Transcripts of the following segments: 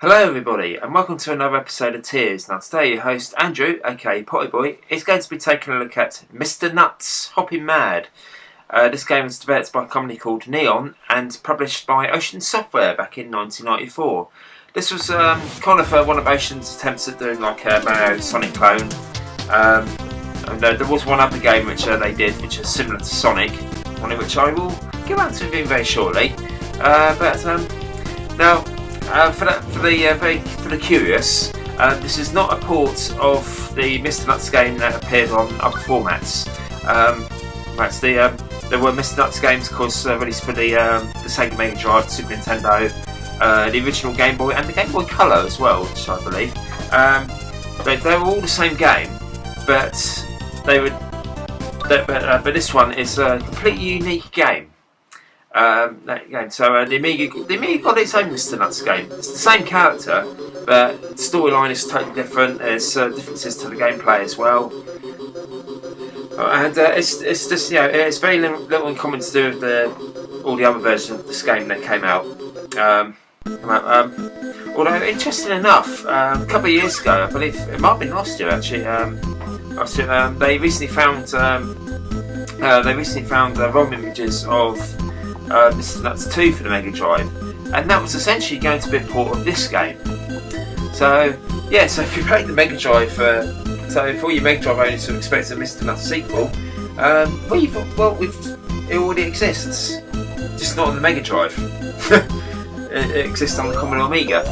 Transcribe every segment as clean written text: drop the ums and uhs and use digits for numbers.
Hello everybody and welcome to another episode of T.E.A.R.S. Now today your host Andrew, aka Pottyboy, is going to be taking a look at Mr. Nutz Hopping Mad. This game was developed by a company called Neon and published by Ocean Software back in 1994. This was kind of one of Ocean's attempts at doing like a Mario Sonic clone. And, there was one other game which they did which is similar to Sonic, one of which I will get back to very shortly. Now for the curious, this is not a port of the Mr. Nutz game that appeared on other formats. There were Mr. Nutz games, of course, released for the Sega Mega Drive, Super Nintendo, the original Game Boy, and the Game Boy Color as well, which I believe. They were all the same game, but this one is a completely unique game. So the Amiga got its own Mr. Nutz game. It's the same character, but the storyline is totally different. There's differences to the gameplay as well, and it's just it's very little in common to do with all the other versions of this game that came out. Although interesting enough, a couple of years ago, I believe it might have been last year actually. They recently found ROM images of Mr. Nutz 2 for the Mega Drive, and that was essentially going to be a port of this game. So if you played the Mega Drive, for all your Mega Drive owners who expect a Mr. Nutz sequel, it already exists, just not on the Mega Drive. it exists on the Commodore Amiga,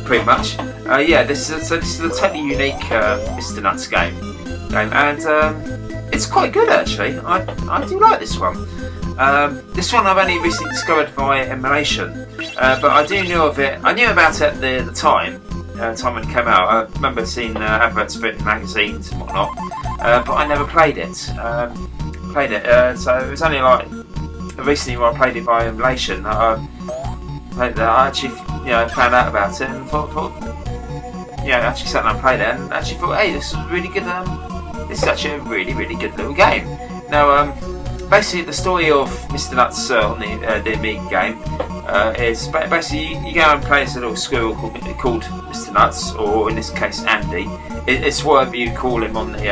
pretty much. This is a totally unique Mr. Nutz game, and it's quite good actually. I do like this one. This one I've only recently discovered via emulation, but I do know of it. I knew about it at the time when it came out. I remember seeing adverts for it in magazines and whatnot, but I never played it. So it was only like recently when I played it by emulation that I actually found out about it and thought actually sat down and played it and actually thought, hey, this is really good. This is actually a really good little game. Now. Basically, the story of Mr. Nutz on the Amiga game is basically you go and play as a little squirrel called Mr. Nutz, or in this case Andy. It's whatever you call him on the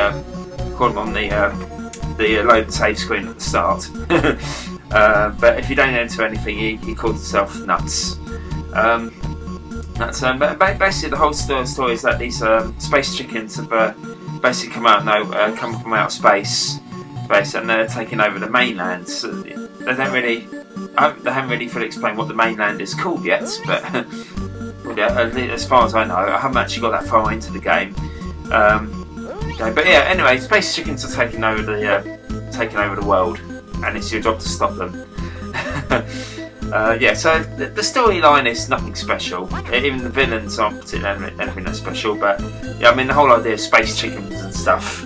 load and save screen at the start. But if you don't enter anything, he calls himself Nutz. But basically, the whole story is that these space chickens have basically come from outer space. And they're taking over the mainland. So they haven't really fully explained what the mainland is called yet, but as far as I know, I haven't actually got that far into the game. But anyway, space chickens are taking over the world, and it's your job to stop them. So the storyline is nothing special. Even the villains aren't particularly anything that special. But I mean the whole idea of space chickens and stuff.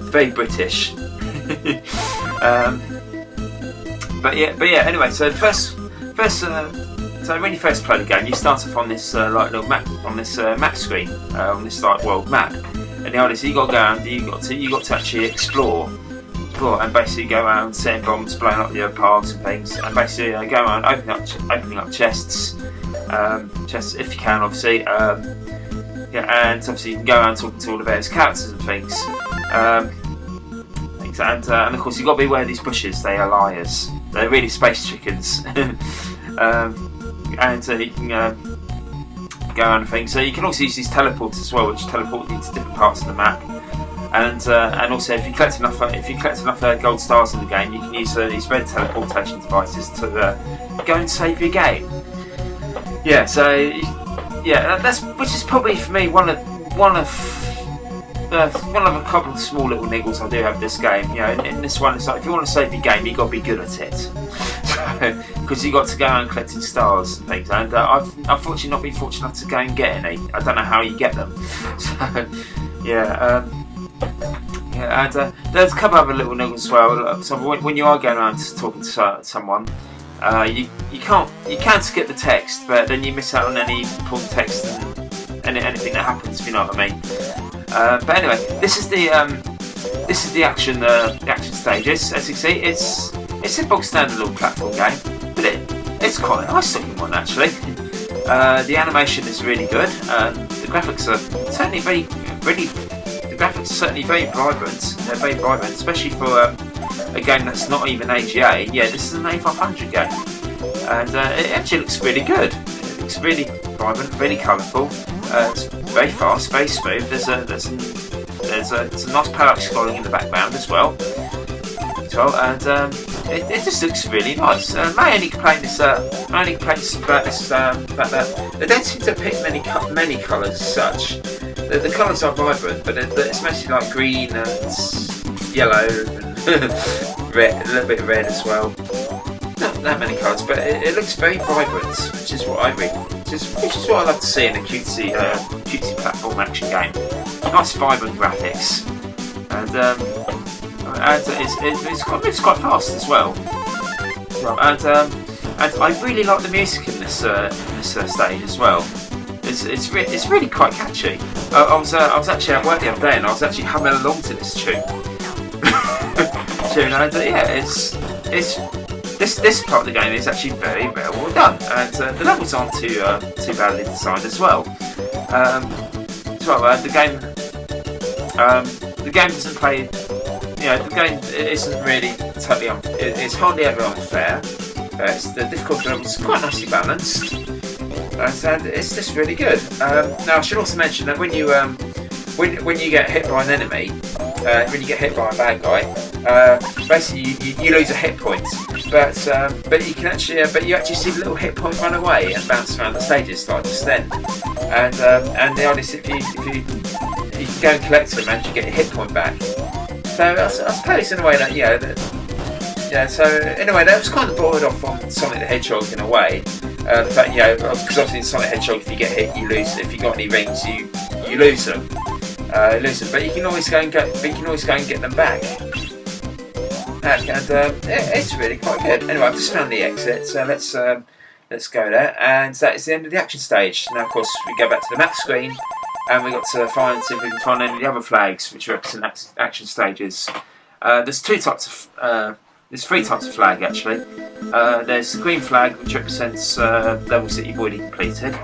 Very British. Anyway, so so when you first play the game, you start off on this little map, on this map screen, on this world map, and the idea is you got to go around, you got to actually explore, and basically go around setting bombs, blowing up the other paths and things, and basically go around opening up chests if you can, obviously. And obviously you can go around talking to all the various characters and things. And of course you've got to beware of these bushes, they are liars. They're really space chickens. And you can go around and things. So you can also use these teleporters as well, which teleport you to different parts of the map. And also if you collect enough gold stars in the game, you can use these red teleportation devices to go and save your game. So yeah, which is probably for me one of a couple of small little niggles I do have this game. You know, in this one, it's like if you want to save your game, you've got to be good at it. Because you got to go around collecting stars and things. And I've unfortunately not been fortunate enough to go and get any. I don't know how you get them. So yeah. Yeah, and there's a couple of other little niggles as well. So when you are going around talking to someone, you can skip the text, but then you miss out on any important text and anything that happens. If you know what I mean. But anyway, this is the action stages. As you can see, it's a bog standard little platform game, but it's quite a nice looking one actually. The animation is really good. The graphics are certainly very vibrant. They're very vibrant, especially for a game that's not even AGA. Yeah, this is an A500 game, and it actually looks really good. It looks really vibrant, really colourful. It's very fast, very smooth. There's a nice parallax scrolling in the background as well. And it just looks really nice. My only complaint is about this fact that they don't seem to pick many colours as such. The colours are vibrant, but it's mostly like green and yellow and red, a little bit of red as well. Not that many colours, but it looks very vibrant, which is what which is what I love to see in a cutesy platform action game. Nice vibrant graphics, and it's quite fast as well. And I really like the music in this stage as well. It's really quite catchy. I was actually at work the other day and I was actually humming along to this tune. And yeah, this part of the game is actually very, very well done, and the levels aren't too badly designed as well. The game doesn't play. You know, the game isn't really totally. It's hardly ever unfair. The difficulty level is quite nicely balanced, and it's just really good. Now I should also mention that when you get hit by an enemy, when you get hit by a bad guy, basically you lose a hit point. But you can actually, you actually see the little hit point run away and bounce around the stages like just then. And the idea is if you can go and collect them and you get a hit point back. So I suppose in a way that So in a way that was kind of borrowed off from Sonic the Hedgehog in a way. The fact, because obviously in Sonic the Hedgehog, if you get hit, you lose. If you got any rings, you lose them. But you can always go and get them back. And it's really quite good. Anyway, I've just found the exit, so let's go there. And that is the end of the action stage. Now, of course, we go back to the map screen, and we got to see if we can find any of the other flags which represent action stages. There's three types of flag actually. There's the green flag, which represents levels that you've already completed.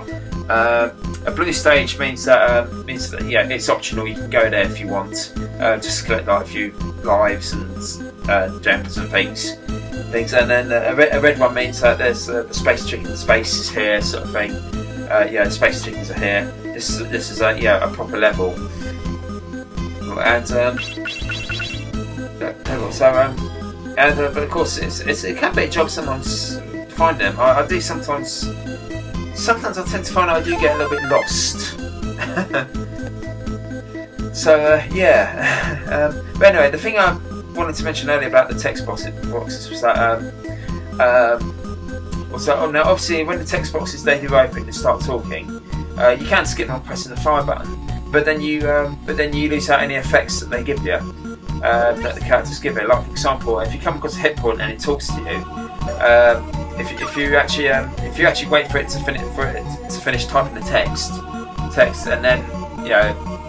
A blue stage means that it's optional. You can go there if you want, just collect like a few lives and gems and things. And then a red one means that there's the space chicken space is here, sort of thing. The space chickens are here. This is a proper level. And but of course it can be a job sometimes to find them. I do sometimes I tend to find I do get a little bit lost. But anyway, the thing I wanted to mention earlier about the text boxes was that now obviously when the text boxes they do open and start talking, you can skip by pressing the fire button, but then you lose out any effects that they give you, that the characters give you. Like for example, if you come across a hit point and it talks to you, if you actually wait for it to finish typing the text, and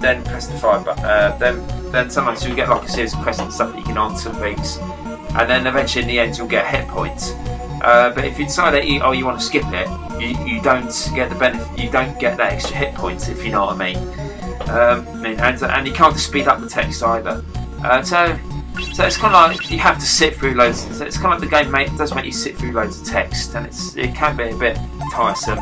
then press the fire button, then sometimes you'll get like a series of questions and stuff that you can answer and things, and then eventually in the end you'll get a hit point. But if you decide that you want to skip it, you don't get the benefit. You don't get that extra hit point, if you know what I mean. And you can't just speed up the text either. So it's kind of like you have to sit through loads. So it's kind of like the game does make you sit through loads of text, and it can be a bit tiresome.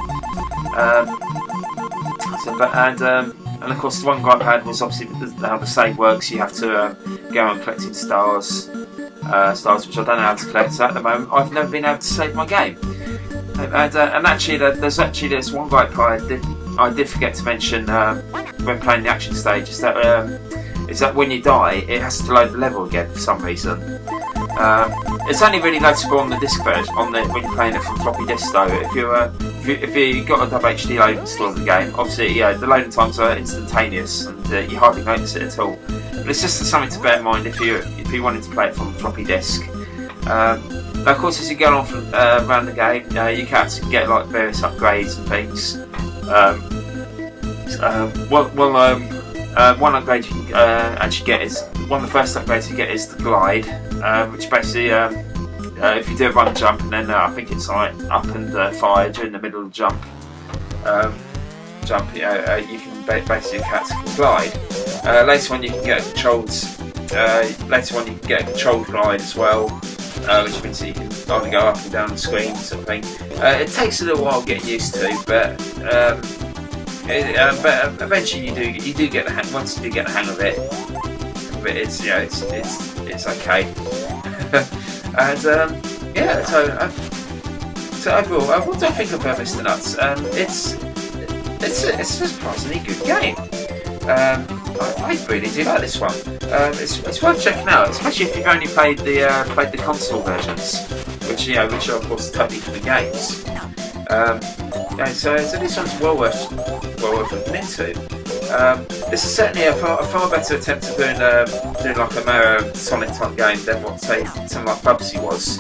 And of course the one gripe I had was obviously how the save works. You have to go on collecting stars, which I don't know how to collect. So at the moment I've never been able to save my game. And actually there's one gripe I did I did forget to mention when playing the action stage is that when you die, it has to load the level again for some reason. It's only really noticeable on the disc version, when you're playing it from floppy disk though. If you've got a WHD load installed in the game, obviously the loading times are instantaneous and you hardly notice it at all. But it's just something to bear in mind if you wanted to play it from floppy disk. Now, of course, as you go on around the game, you can actually get like various upgrades and things. One upgrade you can actually get is one of the first upgrades you get is the glide, which basically if you do a run jump and then I think it's like up and fire during the middle of the jump, you can basically catch a glide. Later on you can get a controlled glide as well, which means that you can either go up and down the screen sort of thing. It takes a little while getting used to, but eventually you do get the hang. Once you do get the hang of it, it's okay. And so overall, what do I think of Mr. Nutz? It's a surprisingly good game. I really do like this one. It's worth checking out, especially if you've only played the console versions, which are of course totally different games. So this one's well worth looking into. This is certainly a far better attempt at doing like a Mario Sonic type game than what say something like Bubsy was.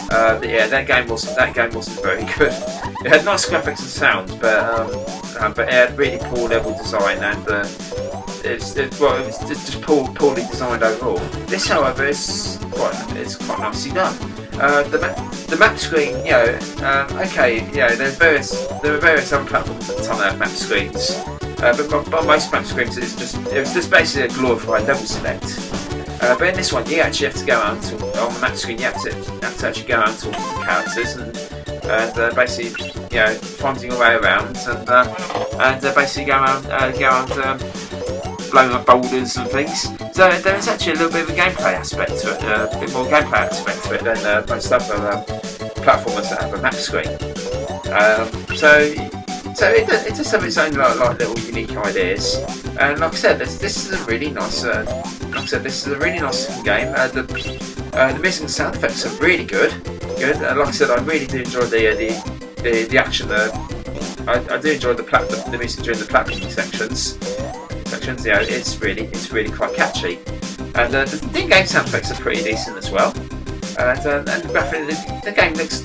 That game wasn't very good. It had nice graphics and sound, but it had really poor level design and it was just poorly designed overall. This, however, is quite nicely done. The map screen, there are various other platforms at the time that have map screens, but most map screens it was just basically a glorified level select. But in this one, you actually have to go out on the map screen. You have to actually go out and talk to the characters and basically finding your way around and basically go around blowing up boulders and things. So there is actually a little bit of a gameplay aspect to it, a bit more gameplay aspect to it than most other platformers that have a map screen. So it does have its own like little unique ideas. And like I said, this is a really nice. This is a really nice game. The music and sound effects are really good. Like I said, I really do enjoy the action. I do enjoy the music during the platforming sections. It's really quite catchy, and the in-game sound effects are pretty decent as well. And the game does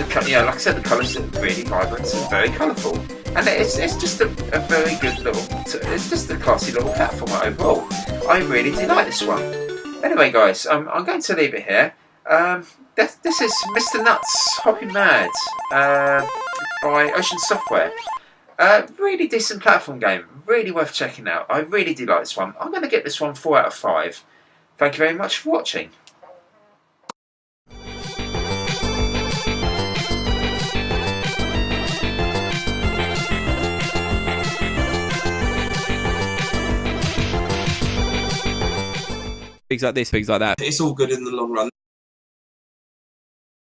like I said, the colours are really vibrant and very colourful, and it's just a very good it's just a classy little platformer overall. I really do like this one. Anyway, guys, I'm going to leave it here. This is Mr. Nutz Hopping Mad by Ocean Software. Really decent platform game, really worth checking out. I really do like this one. I'm going to get this one 4 out of 5. Thank you very much for watching. Things like this, things like that. It's all good in the long run.